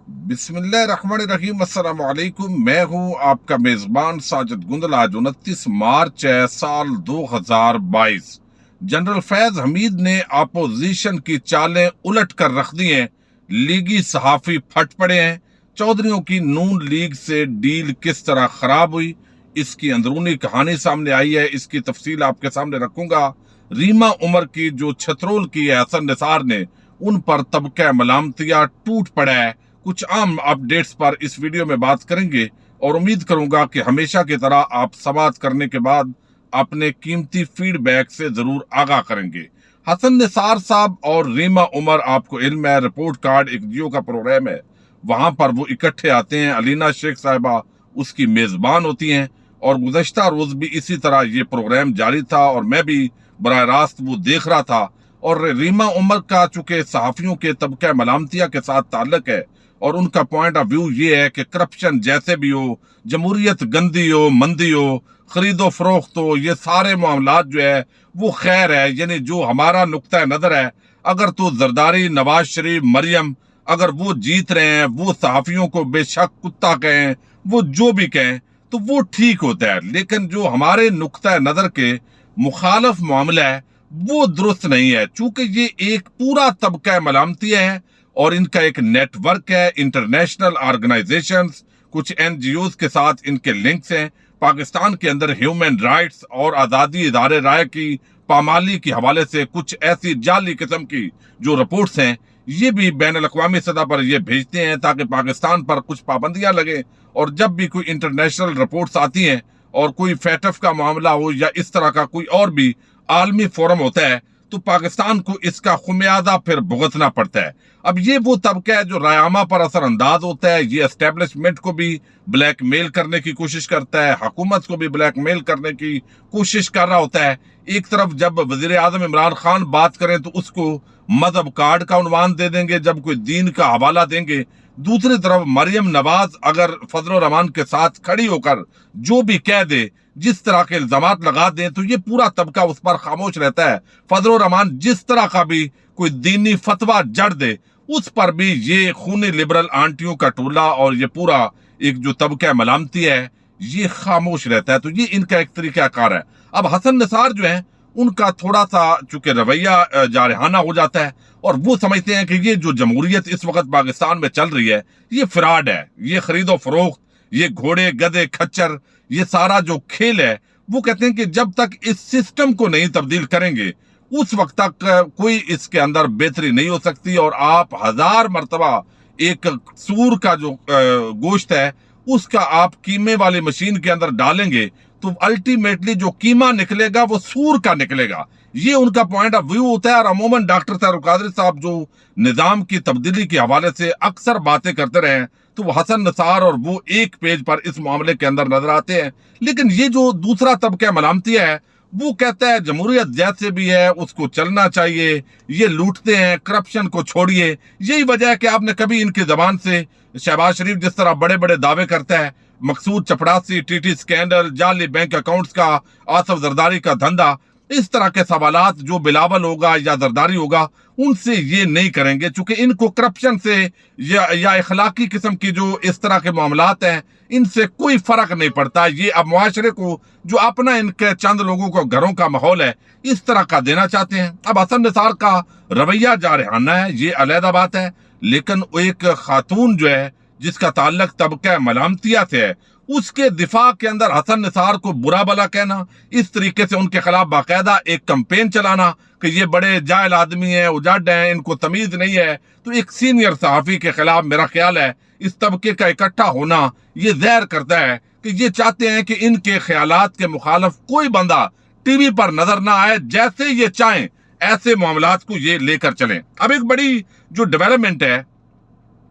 बिस्मिल्लाहिर्रहमानिर्रहीम। अस्सलाम वालेकुम। मैं हूँ आपका मेजबान साजिद गुंदल। आज 29 मार्च है साल 2022। जनरल फैज हमीद ने अपोजिशन की चालें उलट कर रख दी हैं। लीगी सहाफी फट पड़े हैं। चौधरियों की नून लीग से डील किस तरह खराब हुई, इसकी अंदरूनी कहानी सामने आई है। इसकी तफसील आपके सामने रखूंगा। रीमा उमर की जो छतरोल की है हसन निसार ने, उन पर तबका मलामतिया टूट पड़ा है। कुछ आम अपडेट्स पर इस वीडियो में बात करेंगे और उम्मीद करूंगा कि हमेशा की तरह आप समाअत करने के बाद अपने कीमती फीडबैक से जरूर आगाह करेंगे। हसन निसार साहब और रीमा उमर, आपको इल्म है, रिपोर्ट कार्ड एक जियो का प्रोग्राम है, वहां पर वो इकट्ठे आते हैं। अलीना शेख साहिबा उसकी मेजबान होती हैं और गुज़श्ता रोज भी इसी तरह ये प्रोग्राम जारी था और मैं भी बराह रास्त वो देख रहा था। और रीमा उमर का चूंकि सहाफियों के तबका मलामतिया के साथ ताल्लुक है और उनका पॉइंट ऑफ व्यू ये है कि करप्शन जैसे भी हो, जमहूरियत गंदी हो, मंदी हो, खरीदो फरोख्त हो, ये सारे मामलात जो है वो खैर है। यानी जो हमारा नुक्ता नजर है, अगर तो जरदारी, नवाज शरीफ, मरियम अगर वो जीत रहे हैं, वो सहाफियों को बेशक कुत्ता कहें, वो जो भी कहें, तो वो ठीक होता है। लेकिन जो हमारे नुक्ता नजर के मुखालफ मामला है वो दुरुस्त नहीं है। चूंकि ये एक पूरा तबका मलामतिया है और इनका एक नेटवर्क है, इंटरनेशनल ऑर्गेनाइजेशंस, कुछ एनजीओज के साथ इनके लिंक्स हैं। पाकिस्तान के अंदर ह्यूमन राइट्स और आज़ादी इदारे राय की पामाली के हवाले से कुछ ऐसी जाली किस्म की जो रिपोर्ट्स हैं, ये भी बैन अल-अक़वामी सतह पर ये भेजते हैं ताकि पाकिस्तान पर कुछ पाबंदियां लगे। और जब भी कोई इंटरनेशनल रिपोर्ट्स आती हैं और कोई फैटफ का मामला हो या इस तरह का कोई और भी आलमी फोरम होता है, तो पाकिस्तान को इसका खुमियाजा फिर भुगतना पड़ता है। अब ये वो तबका है जो रायामा पर असरअंदाज होता है। ये एस्टेब्लिशमेंट को भी ब्लैकमेल करने की कोशिश करता है, हुकूमत को भी ब्लैकमेल करने की कोशिश कर रहा होता है। एक तरफ जब वजीर आजम इमरान खान बात करें तो उसको मजहब कार्ड का उन्वान दे देंगे, जब कोई दीन का हवाला देंगे। दूसरी तरफ मरियम नवाज अगर फजल रहमान के साथ खड़ी होकर जो भी कह दे, जिस तरह के इल्जामात लगा दें, तो ये पूरा तबका उस पर खामोश रहता है। फजल रहमान जिस तरह का भी कोई दीनी फतवा जड़ दे, उस पर भी ये खूनी लिबरल आंटियों का टोला और ये पूरा एक जो तबका मलामती है, ये खामोश रहता है। तो ये इनका एक तरीकाकार है। अब हसन निसार जो है, उनका थोड़ा सा चूंकि रवैया जारहाना हो जाता है और वो समझते हैं कि ये जो जमहूरियत इस वक्त पाकिस्तान में चल रही है, ये फ्रॉड है, ये खरीदो फरोख्त, ये घोड़े गधे खच्चर, ये सारा जो खेल है। वो कहते हैं कि जब तक इस सिस्टम को नहीं तब्दील करेंगे, उस वक्त तक कोई इसके अंदर बेहतरी नहीं हो सकती। और आप 1000 मरतबा एक सूर का जो गोश्त है, उसका आप कीमे वाली मशीन के अंदर डालेंगे तो अल्टीमेटली जो कीमा निकलेगा वो सूर का निकलेगा। ये उनका पॉइंट ऑफ व्यू होता है। और अमूमन डॉक्टर तारुक कादरी साहब जो निजाम की तब्दीली के हवाले से अक्सर बातें करते रहे, तो वो हसन निसार और वो एक पेज पर इस मामले के अंदर नजर आते हैं। लेकिन ये जो दूसरा तबका मलामतिया है, वो कहता है जमहूरियत जैसे भी है उसको चलना चाहिए, ये लूटते हैं, करप्शन को छोड़िए। यही वजह है कि आपने कभी इनकी जबान से शहबाज शरीफ जिस तरह बड़े बड़े दावे करता है, मकसूद चपड़ासी, टीटी स्कैंडल, जाली बैंक अकाउंट्स का, आसफ जरदारी का धंधा, इस तरह के सवालात जो बिलावल होगा या जरदारी होगा, उनसे ये नहीं करेंगे। चूंकि इनको करप्शन से या इखलाकी किस्म की जो इस तरह के मामलात हैं, इनसे कोई फर्क नहीं पड़ता। ये अब मुआशरे को जो अपना इनके चंद लोगों को घरों का माहौल है, इस तरह का देना चाहते हैं। अब हसन निसार का रवैया जारहाना है, ये अलहदा बात है। लेकिन एक खातून जो है जिसका ताल्लुक तबका मलामतिया से है, उसके दिफा के अंदर हसन निसार को बुरा भला कहना, इस तरीके से उनके खिलाफ बाकायदा एक कैंपेन चलाना कि ये बड़े जाहिल आदमी हैं, उजाड हैं, इनको तमीज नहीं है, तो एक सीनियर सहाफी के खिलाफ मेरा ख्याल है इस तबके का इकट्ठा होना ये ज़ाहिर करता है कि ये चाहते हैं कि इनके ख्यालात के मुखालिफ कोई बंदा टीवी पर नजर ना आए। जैसे ये चाहें ऐसे मामलात को ये लेकर चलें। अब एक बड़ी जो डेवलपमेंट है,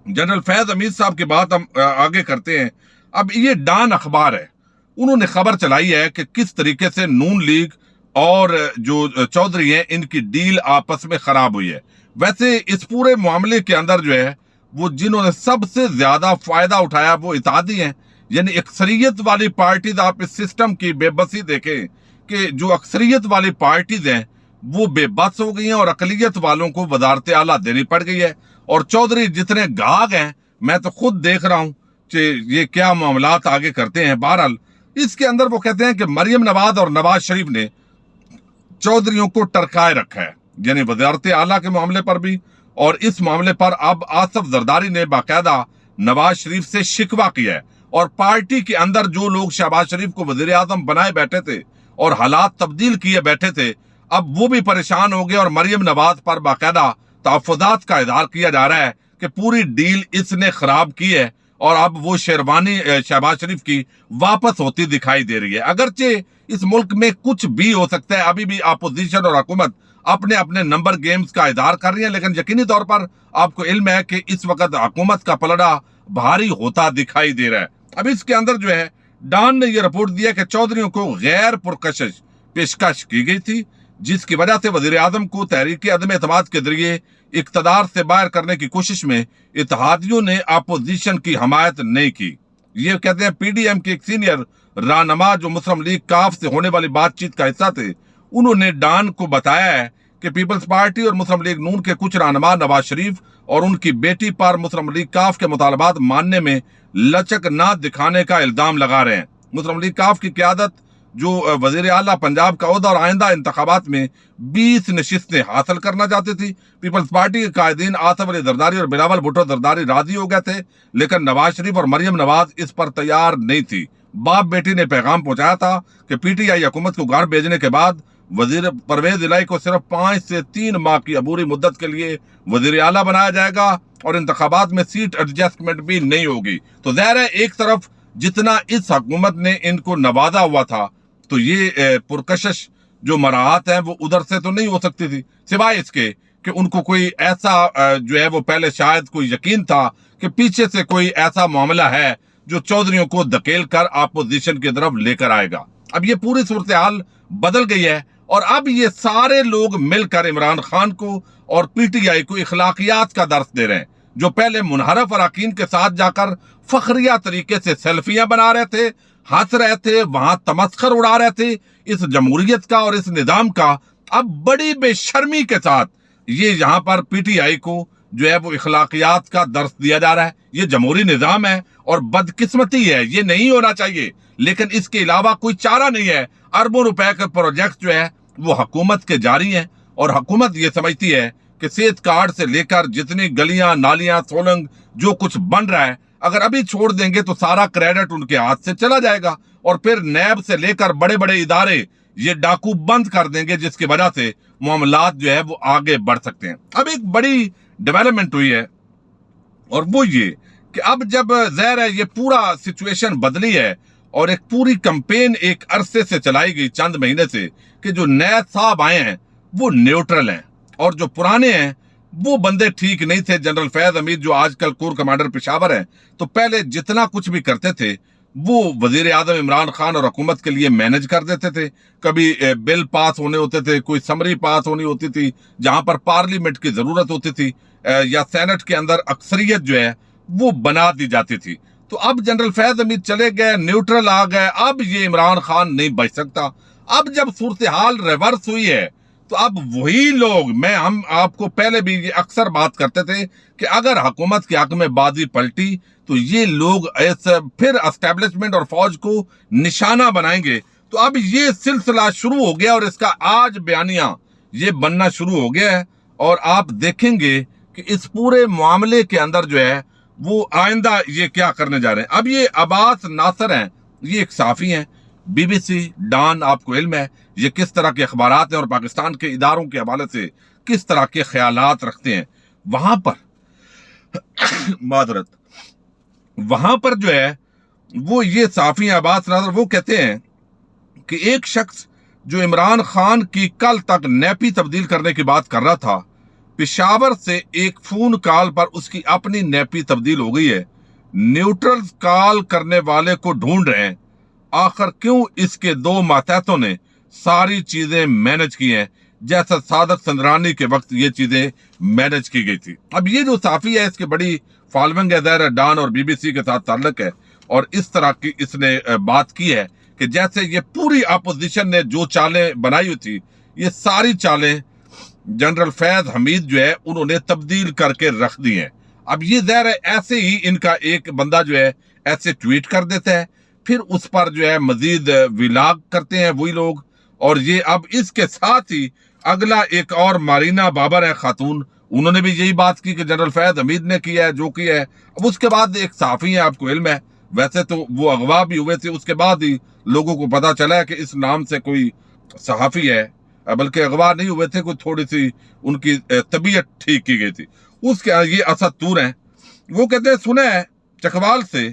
जनरल फैज हमीद साहब की बात हम आगे करते हैं। अब ये डॉन अखबार है, उन्होंने खबर चलाई है कि किस तरीके से नून लीग और जो चौधरी हैं, इनकी डील आपस में खराब हुई है। वैसे इस पूरे मामले के अंदर जो है, वो जिन्होंने सबसे ज्यादा फायदा उठाया वो इत्तेहादी हैं। यानी अक्सरियत वाली पार्टीज, आप इस सिस्टम की बेबसी देखें कि जो अक्सरियत वाली पार्टीज हैं वो बेबस हो गई हैं और अकलियत वालों को वजारत आला देनी पड़ गई है। और चौधरी जितने गाग हैं मैं तो खुद देख रहा हूं कि ये क्या मामलात आगे करते हैं। बहरहाल इसके अंदर वो कहते हैं कि मरियम नवाज और नवाज शरीफ ने चौधरियों को टरकाए रखा है, यानी वजारत आला के मामले पर भी, और इस मामले पर अब आसफ जरदारी ने बाकायदा नवाज शरीफ से शिकवा किया है। और पार्टी के अंदर जो लोग शहबाज शरीफ को वजीर आजम बनाए बैठे थे और हालात तब्दील किए बैठे थे, अब वो भी परेशान हो गए और मरियम नवाज पर बाकायदा तहफ़्फ़ुज़ात का इज़हार किया जा रहा है कि पूरी डील इसने खराब की है और अब वो शेरवानी शहबाज शरीफ की वापस होती दिखाई दे रही है। अगरचे इस मुल्क में कुछ भी हो सकता है, अभी भी अपोजिशन और हुकूमत अपने अपने नंबर गेम्स का इज़हार कर रही है, लेकिन यकीनी तौर पर आपको इल्म है कि इस वक्त हुकूमत का पलड़ा भारी होता दिखाई दे रहा है। अब इसके अंदर जो है डॉन ने यह रिपोर्ट दिया कि चौधरियों को गैर पुरकशिश पेशकश की गई थी, जिसकी वजह से वजीर आजम को तहरीक अदम एतमाद के जरिए इक़्तिदार से बाहर करने की कोशिश में इत्तेहादियों ने अपोजिशन की हमायत नहीं की। ये कहते हैं पीडीएम के एक सीनियर रहनुमा जो मुस्लिम लीग काफ से होने वाली बातचीत का हिस्सा थे, उन्होंने डॉन को बताया है कि पीपल्स पार्टी और मुस्लिम लीग नून के कुछ रहनुमा नवाज शरीफ और उनकी बेटी पर मुस्लिम लीग काफ के मुतालबात मानने में लचक ना दिखाने का इल्जाम लगा रहे हैं। मुस्लिम लीग काफ की क़यादत जो वजीर आला पंजाब का ओहदा और आइंदा इंतखाबात में 20 नशिस्तें हासिल करना चाहती थी। पीपल्स पार्टी के कायदीन आसफ अली जरदारी और बिलावल भुट्टो जरदारी राजी हो गए थे, लेकिन नवाज शरीफ और मरियम नवाज इस पर तैयार नहीं थी। बाप बेटी ने पैगाम पहुंचाया था कि पीटीआई हुकूमत को घर भेजने के बाद वजीर परवेज इलाही को सिर्फ 5 से 3 माह की अबूरी मुद्दत के लिए वजीर आला बनाया जाएगा और इंतखाबात में सीट एडजस्टमेंट भी नहीं होगी। तो ज़ाहिर है एक तरफ जितना इस हुकूमत ने इनको नवाजा हुआ था, तो ये पुरकशिश जो मराहत है वो उधर से तो नहीं हो सकती थी, सिवाय इसके कि उनको कोई ऐसा जो है वो पहले शायद कोई यकीन था कि पीछे से कोई ऐसा मामला है जो चौधरियों को धकेल कर अपोजिशन की तरफ लेकर आएगा। अब ये पूरी सूरत हाल बदल गई है और अब ये सारे लोग मिलकर इमरान खान को और पीटीआई को इखलाकियात का दर्स दे रहे हैं। जो पहले मुनहरफ अरकान के साथ जाकर फखरिया तरीके से सेल्फियां बना रहे थे, हंस रहे थे, वहां तमस्खर उड़ा रहे थे इस जमहूरियत का और इस निजाम का, अब बड़ी बेशर्मी के साथ ये यहाँ पर पीटीआई को जो है वो इखलाकियात का दर्स दिया जा रहा है। ये जमहूरी निजाम है और बदकिस्मती है, ये नहीं होना चाहिए, लेकिन इसके अलावा कोई चारा नहीं है। अरबों रुपए के प्रोजेक्ट जो है वो हुकूमत के जारी हैं और हुकूमत ये समझती है कि सेहत कार्ड से लेकर जितनी गलियां नालियां सोलंग जो कुछ बन रहा है, अगर अभी छोड़ देंगे तो सारा क्रेडिट उनके हाथ से चला जाएगा और फिर नैब से लेकर बड़े बड़े इदारे ये डाकू बंद कर देंगे, जिसकी वजह से मामलात जो है वो आगे बढ़ सकते हैं। अब एक बड़ी डेवलपमेंट हुई है और वो ये कि अब जब ज़ाहिर है ये पूरा सिचुएशन बदली है और एक पूरी कैंपेन एक अरसे से चलाई गई, चंद महीने से, कि जो नए साहब आए हैं वो न्यूट्रल हैं और जो पुराने हैं वो बंदे ठीक नहीं थे। जनरल फैज हमीद जो आजकल कोर कमांडर पेशावर हैं, तो पहले जितना कुछ भी करते थे वो वजीर आजम इमरान खान और हुकूमत के लिए मैनेज कर देते थे। कभी बिल पास होने होते थे, कोई समरी पास होनी होती थी जहां पर पार्लियामेंट की जरूरत होती थी या सेनेट के अंदर अक्सरियत जो है वो बना दी जाती थी। तो अब जनरल फैज हमीद चले गए, न्यूट्रल आ गए, अब ये इमरान खान नहीं बच सकता। अब जब सूरत हाल रिवर्स हुई है तो अब वही लोग, हम आपको पहले भी ये अक्सर बात करते थे कि अगर हुकूमत के हक में बाजी पलटी तो ये लोग ऐसे फिर एस्टेब्लिशमेंट और फौज को निशाना बनाएंगे। तो अब ये सिलसिला शुरू हो गया और इसका आज बयानिया ये बनना शुरू हो गया है और आप देखेंगे कि इस पूरे मामले के अंदर जो है वो आइंदा ये क्या करने जा रहे हैं। अब ये अब्बास नासिर हैं, ये एक साफ़ी हैं, BBC, डॉन, आपको इल्म है ये किस तरह के अखबारात हैं और पाकिस्तान के इदारों के हवाले से किस तरह के ख्यालात रखते हैं। वहां पर मादरत वहां पर जो है वो ये साफ़ी अब्बास नासिर वो कहते हैं कि एक शख्स जो इमरान खान की कल तक नैपी तब्दील करने की बात कर रहा था, पेशावर से एक फोन कॉल पर उसकी अपनी नैपी तब्दील हो गई है। न्यूट्रल कॉल करने वाले को ढूंढ रहे हैं, आखिर क्यों इसके 2 मातहतों ने सारी चीजें मैनेज की हैं जैसा सादक संदरानी के वक्त ये चीजें मैनेज की गई थी। अब ये जो साफी है इसकी बड़ी फॉलोइंग है, ज़ाहिर डॉन और BBC के साथ ताल्लुक है और इस तरह की इसने बात की है कि जैसे ये पूरी अपोजिशन ने जो चालें बनाई हुई थी, ये सारी चालें जनरल फैज हमीद जो है उन्होंने तब्दील करके रख दी हैं। अब ये ज़ाहिर है ऐसे ही इनका एक बंदा जो है ऐसे ट्वीट कर देता है, फिर उस पर जो है मजीद विलाग करते हैं वही लोग। और ये अब इसके साथ ही अगला एक और मारीना बाबर है खातून, उन्होंने भी यही बात की कि जनरल फैज हमीद ने किया है जो किया है। अब उसके बाद एक सहाफ़ी है, आपको इल्म है, वैसे तो वो अगवा भी हुए थे, उसके बाद ही लोगों को पता चला है कि इस नाम से कोई सहाफ़ी है, बल्कि अगवा नहीं हुए थे, कोई थोड़ी सी उनकी तबीयत ठीक की गई थी। उसके ये असद तूर हैं, वो कहते हैं सुना है चकवाल से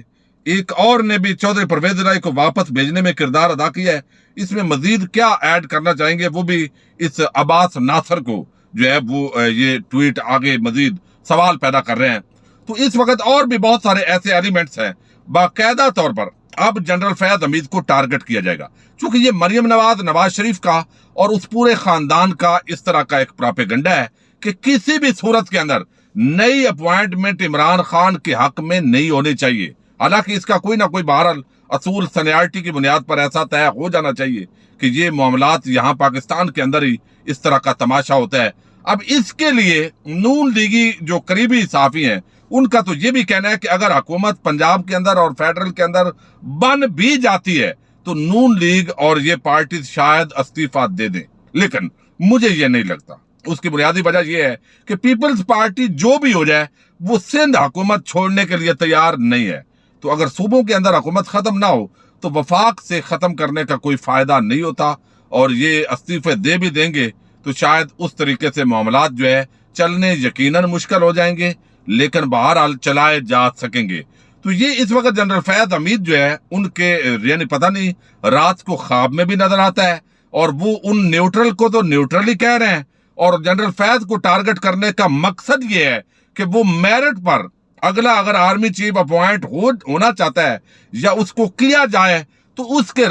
एक और ने भी चौधरी परवेज राय को वापस भेजने में किरदार अदा किया है, इसमें मजीद क्या ऐड करना चाहेंगे? वो भी इस अब्बास नासर को जो है वो ये ट्वीट आगे मजीद सवाल पैदा कर रहे हैं। तो इस वक्त और भी बहुत सारे ऐसे एलिमेंट्स हैं, बाकायदा तौर पर अब जनरल फैज हमीद को टारगेट किया जाएगा, क्योंकि ये मरियम नवाज शरीफ का और उस पूरे खानदान का इस तरह का एक प्रोपेगेंडा है कि किसी भी सूरत के अंदर नई अपॉइंटमेंट इमरान खान के हक में नहीं होनी चाहिए। हालांकि इसका कोई ना कोई बहरहाल असूल सीनियरिटी की बुनियाद पर ऐसा तय हो जाना चाहिए कि ये मामलात यहाँ पाकिस्तान के अंदर ही इस तरह का तमाशा होता है। अब इसके लिए नून लीगी जो करीबी साफी हैं, उनका तो ये भी कहना है कि अगर हुकूमत पंजाब के अंदर और फेडरल के अंदर बन भी जाती है तो नून लीग और ये पार्टी शायद इस्तीफा दे दें, लेकिन मुझे ये नहीं लगता। उसकी बुनियादी वजह यह है कि पीपल्स पार्टी जो भी हो जाए वो सिंध हुकूमत छोड़ने के लिए तैयार नहीं है। तो अगर सूबों के अंदर हुकूमत खत्म ना हो तो वफाक से खत्म करने का कोई फायदा नहीं होता, और ये इस्तीफे दे भी देंगे तो शायद उस तरीके से मामलात जो है चलने यकीनन मुश्किल हो जाएंगे, लेकिन बहरहाल चलाए जा सकेंगे। तो ये इस वक्त जनरल फैज हमीद जो है उनके यानी पता नहीं रात को ख्वाब में भी नजर आता है, और वो उन न्यूट्रल को तो न्यूट्रल ही कह रहे हैं, और जनरल फैज को टारगेट करने का मकसद ये है कि वो मेरिट पर अगला अगर आर्मी चीफ अपॉइंट होना चाहता है या उसको किया जाए तो उसके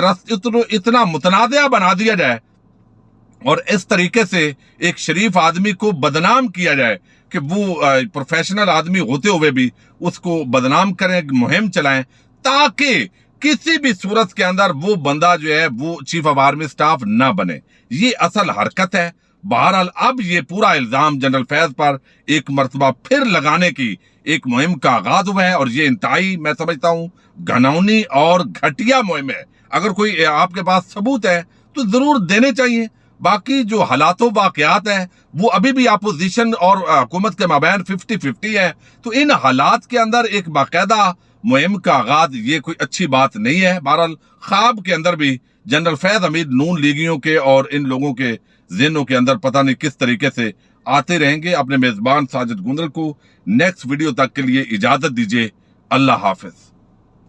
इतना मुतनाज़िया बना दिया जाए और इस तरीके से एक शरीफ आदमी को बदनाम किया जाए कि वो प्रोफेशनल आदमी होते हुए भी उसको बदनाम करें, मुहिम चलाएं, ताकि किसी भी सूरत के अंदर वो बंदा जो है वो चीफ ऑफ आर्मी स्टाफ ना बने। ये असल हरकत है। बहरहाल अब ये पूरा इल्जाम जनरल फैज पर एक मरतबा फिर लगाने की एक मुहिम का आगाज हुआ है, और ये इंतहाई मैं समझता हूँ घनौनी और घटिया मुहिम है। अगर कोई आपके पास सबूत है तो जरूर देने चाहिए। बाकी जो हालातों वाकयात हैं वो अभी भी अपोजिशन और हुकूमत के माबैन 50-50 है। तो इन हालात के अंदर एक बाकायदा मुहिम का आगाज ये कोई अच्छी बात नहीं है। बहरहाल ख्वाब के अंदर भी जनरल फैज हमीद नून लीगियों के और इन लोगों के ज़हनों के अंदर पता नहीं किस तरीके से आते रहेंगे। अपने मेजबान साजिद गुंदल को नेक्स्ट वीडियो तक के लिए इजाजत दीजिए। अल्लाह हाफिज।